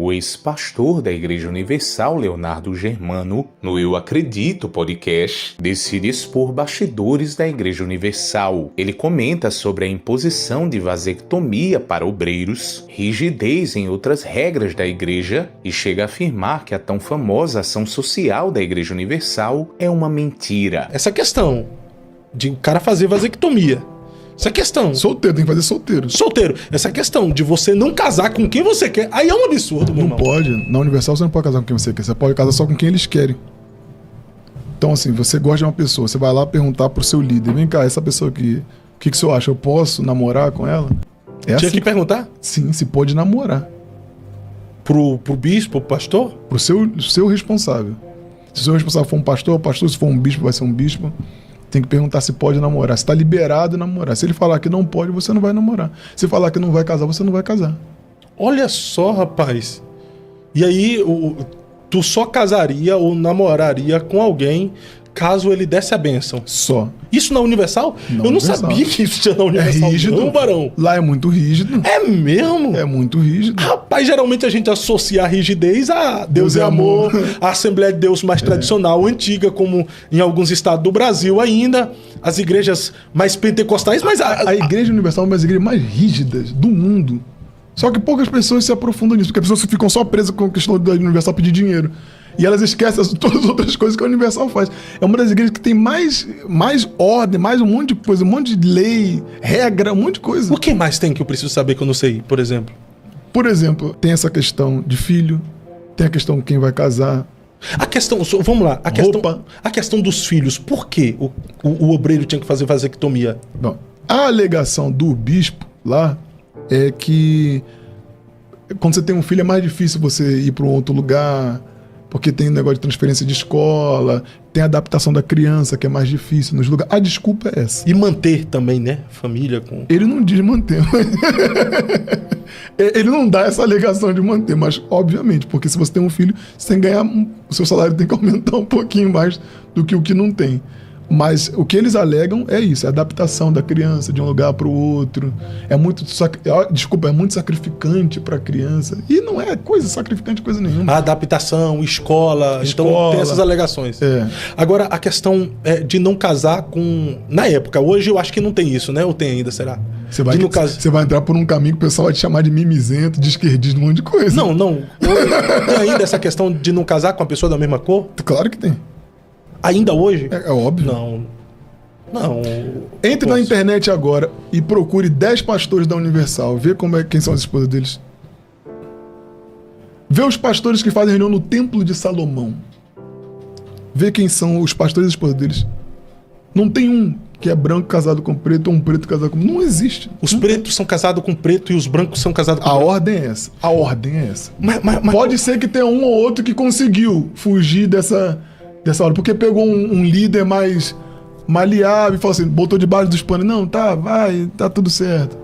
O ex-pastor da Igreja Universal, Leonardo Germano, no Eu Acredito podcast, decide expor bastidores da Igreja Universal. Ele comenta sobre a imposição de vasectomia para obreiros, rigidez em outras regras da Igreja e chega a afirmar que a tão famosa ação social da Igreja Universal é uma mentira. Essa questão de o cara fazer vasectomia, essa questão... Solteiro, tem que fazer solteiro. Solteiro. Essa questão de você não casar com quem você quer, aí é um absurdo, meu irmão. Não pode. Na Universal você não pode casar com quem você quer. Você pode casar só com quem eles querem. Então, assim, você gosta de uma pessoa, você vai lá perguntar pro seu líder, vem cá, essa pessoa aqui, o que o senhor acha? Eu posso namorar com ela? Tinha assim que perguntar? Sim, se pode namorar. Pro bispo, pro pastor? Pro seu responsável. Se o seu responsável for um pastor, se for um bispo, vai ser um bispo. Tem que perguntar se pode namorar, se está liberado namorar. Se ele falar que não pode, você não vai namorar. Se falar que não vai casar, você não vai casar. Olha só, rapaz. E aí, tu só casaria ou namoraria com alguém caso ele desse a bênção? Só. Isso na Universal? Eu não sabia que isso tinha na Universal. É rígido. Não, barão. Lá é muito rígido. É mesmo? É muito rígido. Rapaz, geralmente a gente associa a rigidez a Deus é amor, a Assembleia de Deus mais tradicional, antiga, como em alguns estados do Brasil ainda, as igrejas mais pentecostais, mas a Igreja Universal é uma das igrejas mais rígidas do mundo. Só que poucas pessoas se aprofundam nisso, porque as pessoas ficam só presas com a questão da Universal pedir dinheiro. E elas esquecem todas as outras coisas que a Universal faz. É uma das igrejas que tem mais ordem, mais um monte de coisa, um monte de lei, regra, um monte de coisa. O que mais tem que eu preciso saber que eu não sei, por exemplo? Por exemplo, tem essa questão de filho, tem a questão de quem vai casar. A questão, vamos lá, a questão dos filhos. Por que o obreiro tinha que fazer vasectomia? Bom, a alegação do bispo lá é que quando você tem um filho é mais difícil você ir para um outro lugar, porque tem negócio de transferência de escola, tem a adaptação da criança, que é mais difícil nos lugares. A desculpa é essa. E manter também, né? Família com... Ele não diz manter. Ele não dá essa alegação de manter, mas obviamente, porque se você tem um filho, você tem que ganhar... O seu salário tem que aumentar um pouquinho mais do que o que não tem. Mas o que eles alegam é isso, é a adaptação da criança de um lugar para o outro. É muito sacrificante para a criança. E não é coisa sacrificante, coisa nenhuma. A adaptação, escola, então tem essas alegações. É. Agora, a questão de não casar com... Na época, hoje eu acho que não tem isso, né? Ou tem ainda, será? Você vai entrar por um caminho que o pessoal vai te chamar de mimizento, de esquerdista, um monte de coisa. Não. Tem ainda essa questão de não casar com a pessoa da mesma cor? Claro que tem. Ainda hoje? É óbvio. Não. Entre na internet agora e procure 10 pastores da Universal. Vê quem são as esposas deles. Vê os pastores que fazem reunião no Templo de Salomão. Vê quem são os pastores e as esposas deles. Não tem um que é branco casado com preto ou um preto casado com... Não existe. Os pretos são casados com preto e os brancos são casados com branco. A ordem é essa. Mas pode ser que tenha um ou outro que conseguiu fugir dessa hora, porque pegou um líder mais maleável e falou assim, botou debaixo dos panos, não, tá tudo certo.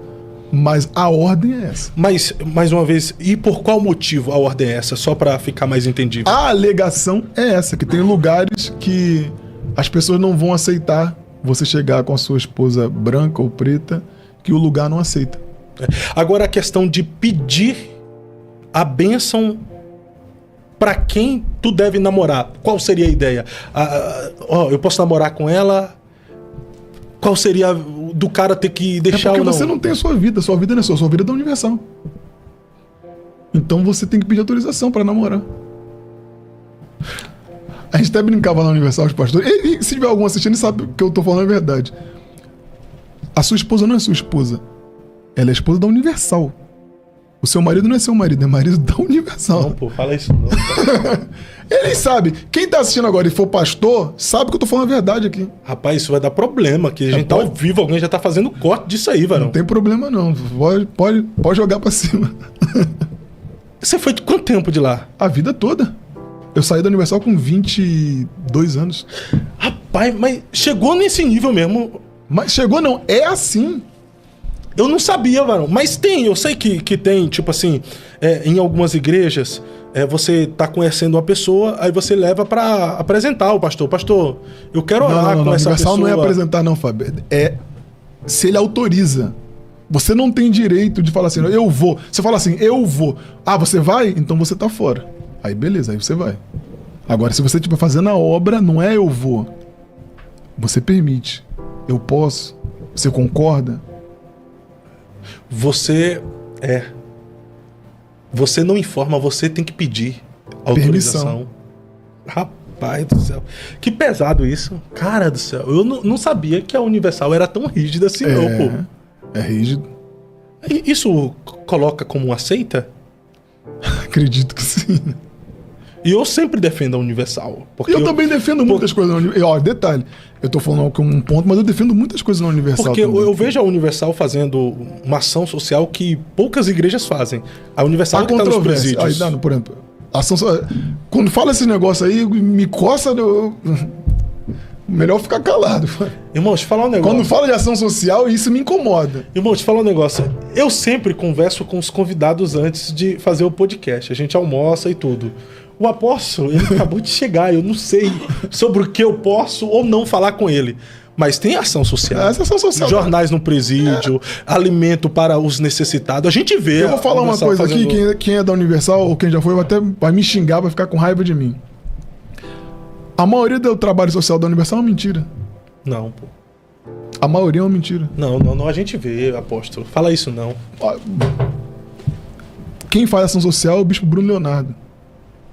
Mas a ordem é essa. Mas, mais uma vez, e por qual motivo a ordem é essa? Só pra ficar mais entendível. A alegação é essa, que tem lugares que as pessoas não vão aceitar você chegar com a sua esposa branca ou preta, que o lugar não aceita. Agora a questão de pedir a bênção para quem tu deve namorar. Qual seria a ideia? Eu posso namorar com ela? Qual seria do cara ter que deixar ou não? Porque você não tem a sua vida não é sua vida é da Universal. Então você tem que pedir autorização para namorar. A gente até brincava na Universal, os pastores. E se tiver algum assistindo, sabe que eu tô falando a verdade. A sua esposa não é sua esposa. Ela é esposa da Universal. O seu marido não é seu marido, é marido da Universal. Não, pô, fala isso não. Ele sabe. Quem tá assistindo agora e for pastor, sabe que eu tô falando a verdade aqui. Rapaz, isso vai dar problema, que a gente tá ao vivo, alguém já tá fazendo corte disso aí, varão. Não tem problema não, pode jogar pra cima. Você foi de quanto tempo de lá? A vida toda. Eu saí da Universal com 22 anos. Rapaz, mas chegou nesse nível mesmo. Mas chegou não, é assim. Eu não sabia, varão. Mas eu sei que tem, tipo assim, em algumas igrejas, você tá conhecendo uma pessoa, aí você leva pra apresentar o pastor. Pastor, eu quero orar com essa pessoa. Não é apresentar não, Fábio. É se ele autoriza. Você não tem direito de falar assim, eu vou. Você fala assim, eu vou. Ah, você vai? Então você tá fora. Aí beleza, aí você vai. Agora, se você estiver fazendo a obra, não é eu vou. Você permite. Eu posso. Você concorda? Você não informa, você tem que pedir autorização. Permissão. Rapaz do céu. Que pesado isso. Cara do céu. Eu não sabia que a Universal era tão rígida assim, não, pô. É rígido. E isso coloca como uma seita? Acredito que sim. E eu sempre defendo a Universal. Porque Eu também defendo muitas coisas na Universal. Ó, detalhe, eu tô falando com um ponto, mas eu defendo muitas coisas na Universal. Porque também. eu vejo a Universal fazendo uma ação social que poucas igrejas fazem. A Universal Há que tá nos controvérsia. presídios. Aí, por exemplo, quando fala esse negócio aí, me coça. Melhor ficar calado. Irmão, deixa eu falar um negócio. Quando fala de ação social, isso me incomoda. Irmão, deixa eu falar um negócio. Eu sempre converso com os convidados antes de fazer o podcast. A gente almoça e tudo. O apóstolo, ele acabou de chegar. Eu não sei sobre o que eu posso ou não falar com ele. Mas tem ação social. Essa ação social. Jornais no presídio, alimento para os necessitados. A gente vê. Eu vou falar uma coisa fazendo... aqui, quem é da Universal ou quem já foi vai me xingar, vai ficar com raiva de mim. A maioria do trabalho social da Universal é uma mentira. Não, pô. A maioria é uma mentira. Não, a gente vê, apóstolo. Fala isso não. Quem faz ação social é o bispo Bruno Leonardo.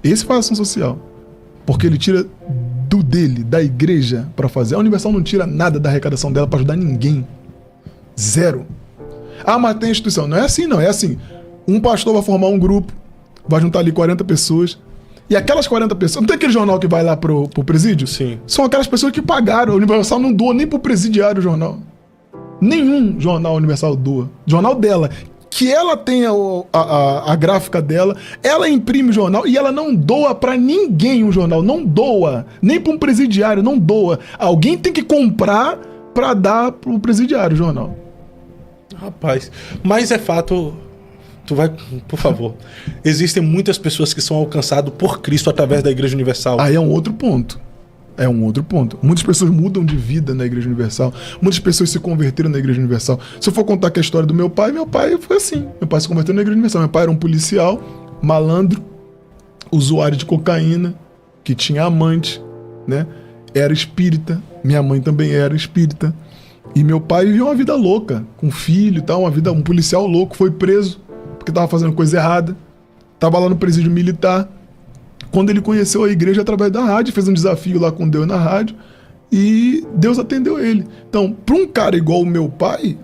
Esse faz ação social. Porque ele tira dele, da igreja, pra fazer. A Universal não tira nada da arrecadação dela pra ajudar ninguém. Zero. Ah, mas tem instituição. Não é assim, não. É assim. Um pastor vai formar um grupo, vai juntar ali 40 pessoas. E aquelas 40 pessoas... Não tem aquele jornal que vai lá pro presídio? Sim. São aquelas pessoas que pagaram. A Universal não doa nem pro presidiário o jornal. Nenhum jornal Universal doa. Jornal dela. Que ela tem a gráfica dela, ela imprime o jornal e ela não doa pra ninguém o jornal. Não doa. Nem pra um presidiário, não doa. Alguém tem que comprar pra dar pro presidiário o jornal. Rapaz, mas é fato... Tu vai, por favor. Existem muitas pessoas que são alcançadas por Cristo através da Igreja Universal. Aí é um outro ponto. É um outro ponto. Muitas pessoas mudam de vida na Igreja Universal. Muitas pessoas se converteram na Igreja Universal. Se eu for contar aqui a história do meu pai foi assim. Meu pai se converteu na Igreja Universal. Meu pai era um policial, malandro, usuário de cocaína, que tinha amante, né? Era espírita. Minha mãe também era espírita. E meu pai vivia uma vida louca, com filho e tal, um policial louco, foi preso porque tava fazendo coisa errada. Tava lá no presídio militar. Quando ele conheceu a igreja através da rádio, fez um desafio lá com Deus na rádio e Deus atendeu ele. Então, para um cara igual o meu pai,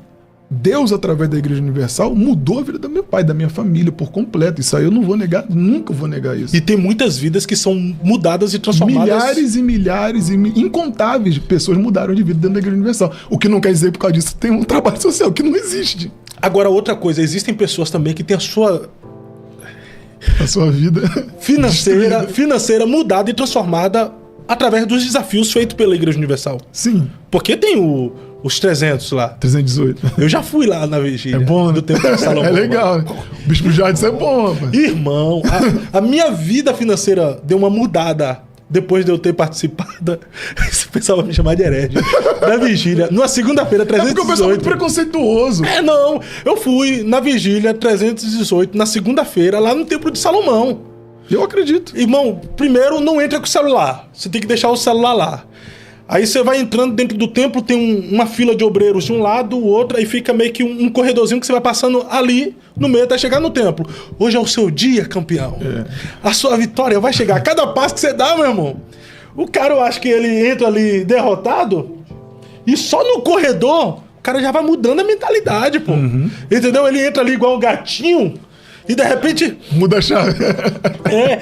Deus, através da Igreja Universal, mudou a vida do meu pai, da minha família por completo. Isso aí eu não vou negar, nunca vou negar isso. E tem muitas vidas que são mudadas e transformadas. Milhares e incontáveis pessoas mudaram de vida dentro da Igreja Universal. O que não quer dizer, por causa disso, tem um trabalho social que não existe. Agora, outra coisa, existem pessoas também que têm a sua vida financeira mudada e transformada através dos desafios feitos pela Igreja Universal. Sim. Porque tem os 300 lá. 318. Eu já fui lá na vigília. É bom, né? Do tempo de Salomão. É legal, né? O Bispo Jardim, isso é bom, rapaz. Irmão, a minha vida financeira deu uma mudada depois de eu ter participado. Esse pessoal vai me chamar de herege. Da vigília. Numa segunda-feira, 318. É porque o pessoal é muito preconceituoso. Não. Eu fui na vigília 318, na segunda-feira, lá no Templo de Salomão. Eu acredito. Irmão, primeiro não entra com o celular. Você tem que deixar o celular lá. Aí você vai entrando dentro do templo, tem uma fila de obreiros de um lado, o outro, aí fica meio que um corredorzinho que você vai passando ali no meio até chegar no templo. Hoje é o seu dia, campeão. A sua vitória vai chegar. Cada passo que você dá, meu irmão. O cara, eu acho que ele entra ali derrotado e só no corredor o cara já vai mudando a mentalidade, pô. Entendeu? Ele entra ali igual um gatinho. E de repente... Muda a chave.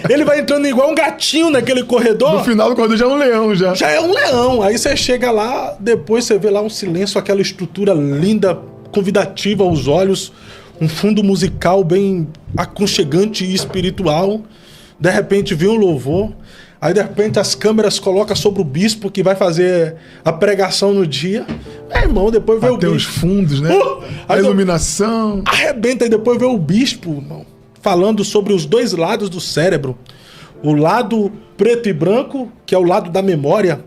Ele vai entrando igual um gatinho naquele corredor. No final do corredor já é um leão, já. Já é um leão. Aí você chega lá, depois você vê lá um silêncio, aquela estrutura linda, convidativa aos olhos, um fundo musical bem aconchegante e espiritual. De repente vem um louvor. Aí de repente as câmeras colocam sobre o bispo que vai fazer a pregação no dia. Irmão, depois vê o bispo. Tem os fundos, né? A iluminação. Arrebenta e depois vê o bispo, irmão, falando sobre os dois lados do cérebro. O lado preto e branco, que é o lado da memória.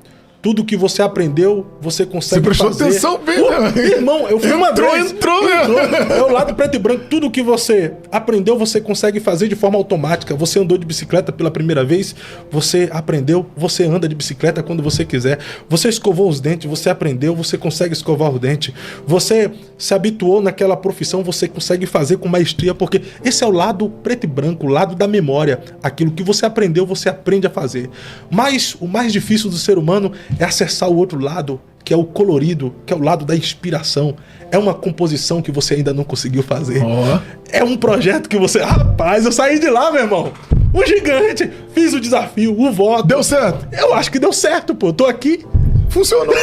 Tudo que você aprendeu, você consegue Você prestou fazer. atenção bem, né? Irmão, eu fui uma vez. Entrou, né? É o lado preto e branco. Tudo que você aprendeu, você consegue fazer de forma automática. Você andou de bicicleta pela primeira vez, você aprendeu, você anda de bicicleta quando você quiser. Você escovou os dentes, você aprendeu, você consegue escovar o dente. Você se habituou naquela profissão, você consegue fazer com maestria, porque esse é o lado preto e branco, o lado da memória. Aquilo que você aprendeu, você aprende a fazer. Mas o mais difícil do ser humano é acessar o outro lado, que é o colorido, que é o lado da inspiração. É uma composição que você ainda não conseguiu fazer. Ó. É um projeto que você... Rapaz, eu saí de lá, meu irmão. Um gigante. Fiz o desafio, o voto. Deu certo? Eu acho que deu certo, pô. Tô aqui. Funcionou.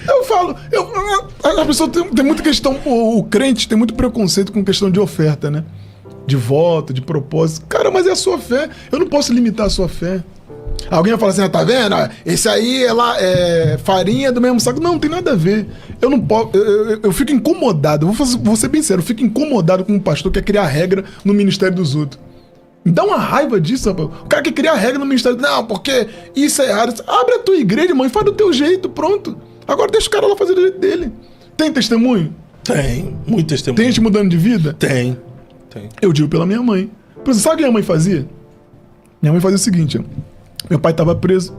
Eu falo, a pessoa tem muita questão, o crente tem muito preconceito com questão de oferta, né? De voto, de propósito. Cara, mas é a sua fé. Eu não posso limitar a sua fé. Alguém vai falar assim, tá vendo? Esse aí é farinha do mesmo saco. Não tem nada a ver. Eu não posso. Eu fico incomodado. Vou ser bem sério, eu fico incomodado com um pastor que quer criar regra no ministério dos outros. Me dá uma raiva disso, rapaz. O cara quer criar regra no ministério. Não, porque isso é errado. Abre a tua igreja, mãe, faz do teu jeito, pronto. Agora deixa o cara lá fazer do jeito dele. Tem testemunho? Tem, muito testemunho. Tem gente mudando de vida? Tem. Eu digo pela minha mãe. Por exemplo, sabe o que minha mãe fazia? Minha mãe fazia o seguinte, ó. Meu pai estava preso,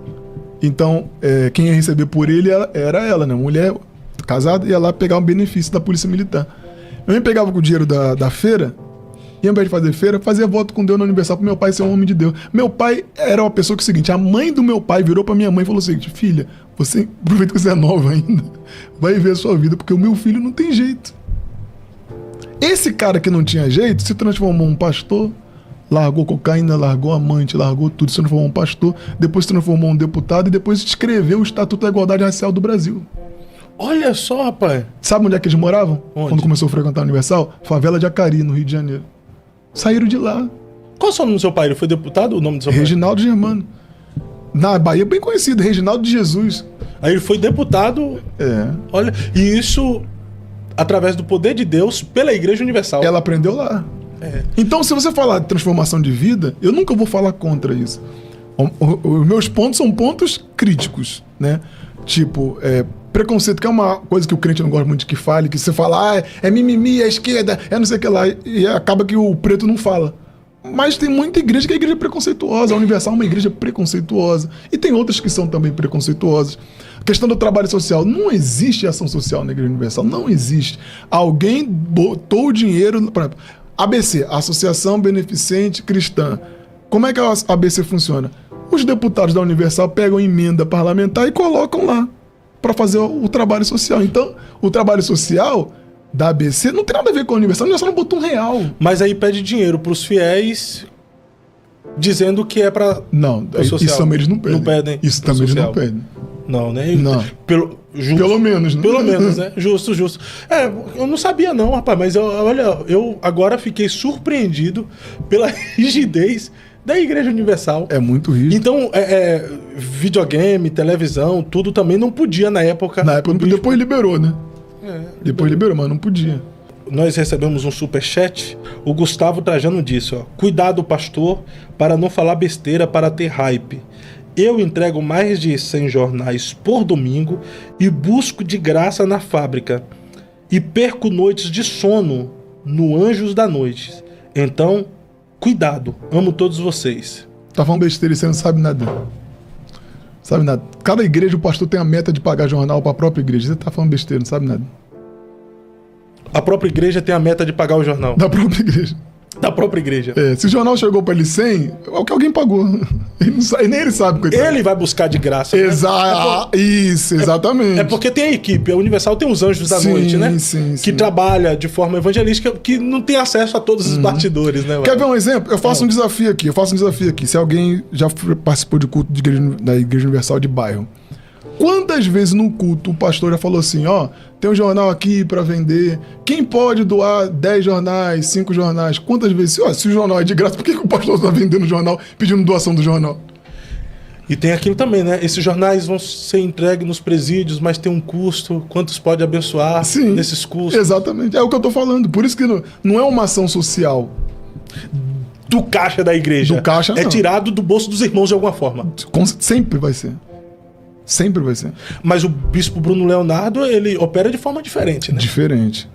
então quem ia receber por ele era ela, né? Mulher casada, ia lá pegar um benefício da polícia militar. Minha mãe pegava com o dinheiro da feira, e ao invés de fazer feira, fazia voto com Deus no aniversário pro meu pai ser um homem de Deus. Meu pai era uma pessoa que é o seguinte, a mãe do meu pai virou pra minha mãe e falou o seguinte, filha, você aproveita que você é nova ainda, vai ver a sua vida, porque o meu filho não tem jeito. Esse cara que não tinha jeito se transformou um pastor, largou cocaína, largou amante, largou tudo, se transformou um pastor, depois se transformou um deputado e depois escreveu o Estatuto da Igualdade Racial do Brasil. Olha só, rapaz. Sabe onde é que eles moravam? Onde? Quando começou a frequentar a Universal? Favela de Acari, no Rio de Janeiro. Saíram de lá. Qual é o nome do seu pai? Ele foi deputado? O nome do seu pai? Reginaldo Germano. Na Bahia, bem conhecido, Reginaldo de Jesus. Aí ele foi deputado. É. Olha, e isso através do poder de Deus pela Igreja Universal. Ela aprendeu lá. Então, se você falar de transformação de vida, eu nunca vou falar contra isso. Os meus pontos são pontos críticos, né? Tipo, preconceito, que é uma coisa que o crente não gosta muito de que fale, que você fala, é mimimi, é esquerda, é não sei o que lá, e acaba que o preto não fala. Mas tem muita igreja que é igreja preconceituosa, a Universal é uma igreja preconceituosa, e tem outras que são também preconceituosas. A questão do trabalho social, não existe ação social na Igreja Universal, não existe. Alguém botou o dinheiro, por exemplo, ABC, Associação Beneficente Cristã. Como é que a ABC funciona? Os deputados da Universal pegam emenda parlamentar e colocam lá para fazer o trabalho social. Então, o trabalho social da ABC não tem nada a ver com a Universal. A Universal não botou R$1. Mas aí pede dinheiro pros fiéis, dizendo que é pra... Não, isso também eles não pedem. Não pedem. Isso também eles não pedem. Não, né? Não. Justo. Pelo menos, né? Pelo menos, né? Justo. Eu não sabia não, rapaz, mas eu agora fiquei surpreendido pela rigidez da Igreja Universal. É muito rígido. Então, videogame, televisão, tudo também não podia na época. Na época, depois liberou, né? Depois liberou, mas não podia. Nós recebemos um superchat. O Gustavo Trajano disse, ó: cuidado, pastor, para não falar besteira para ter hype. Eu entrego mais de 100 jornais por domingo e busco de graça na fábrica. E perco noites de sono no Anjos da Noite. Então, cuidado. Amo todos vocês. Tá falando besteira e você não sabe nada. Sabe nada. Cada igreja, o pastor tem a meta de pagar jornal para a própria igreja. Você tá falando besteira, não sabe nada. A própria igreja tem a meta de pagar o jornal. Da própria igreja. Da própria igreja. Se o jornal chegou para ele 100, é o que alguém pagou. Nem ele sabe. Coitado. Ele vai buscar de graça. Né? Isso, exatamente. É porque tem a equipe. A Universal tem os Anjos da Noite, né? Sim. Que trabalha de forma evangelística, que não tem acesso a todos os bastidores, né? Quer ver um exemplo? Eu faço um desafio aqui. Se alguém já participou de culto da Igreja Universal de bairro. Quantas vezes no culto o pastor já falou assim, tem um jornal aqui para vender, quem pode doar 10 jornais, 5 jornais? Quantas vezes? Se o jornal é de graça, por que o pastor está vendendo o jornal, pedindo doação do jornal? E tem aquilo também, né? Esses jornais vão ser entregues nos presídios, mas tem um custo, quantos pode abençoar nesses custos? Exatamente, é o que eu tô falando. Por isso que não é uma ação social. Do caixa da igreja. Do caixa, não. É tirado do bolso dos irmãos de alguma forma. Sempre vai ser. Sempre vai ser. Mas o bispo Bruno Leonardo, ele opera de forma diferente, né? Diferente.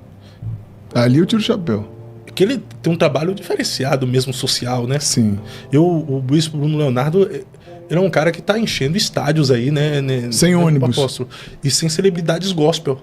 Ali eu tiro o chapéu. Porque ele tem um trabalho diferenciado mesmo, social, né? Sim. O bispo Bruno Leonardo, ele é um cara que tá enchendo estádios aí, né? Sem ônibus. Apóstolo. E sem celebridades gospel.